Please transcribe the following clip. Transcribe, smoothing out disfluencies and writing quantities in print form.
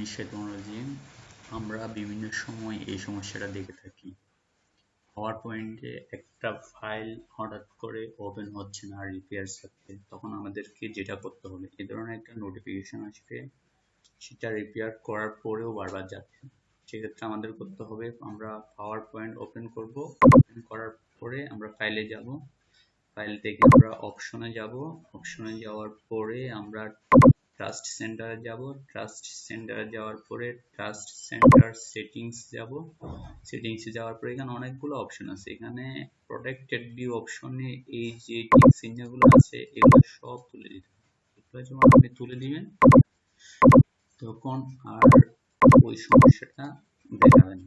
মিনাশ-শাইতানির-রাজিম। আমরা বিভিন্ন সময় এই সমস্যাটা দেখে থাকি। পাওয়ার পয়েন্টে একটা ফাইল হঠাৎ করে ওপেন হচ্ছে না রিপেয়ার থাকতে, তখন আমাদেরকে যেটা করতে হবে, এই ধরনের একটা নোটিফিকেশন আসবে, সেটা রিপেয়ার করার পরেও বারবার যাচ্ছে। সেক্ষেত্রে আমাদের করতে হবে, আমরা পাওয়ার পয়েন্ট ওপেন করব। ওপেন করার পরে আমরা ফাইলে যাব, ফাইল থেকে আমরা অপশনে যাব, অপশনে যাওয়ার পরে আমরা ট্রাস্ট সেন্টারে যাব, ট্রাস্ট সেন্টারে যাওয়ার পরে ট্রাস্ট সেন্টার সেটিংস যাব, সেটিংসে যাওয়ার পরে এখানে অনেকগুলো অপশন আছে। এখানে প্রোটেক্টেড ভিউ অপশনে এই যে টিক চিহ্নগুলো আছে এগুলো সব তুলে দিতে হবে। এগুলো যখন আপনি তুলে দিবেন তখন আর ওই সমস্যাটা দেখাবে না।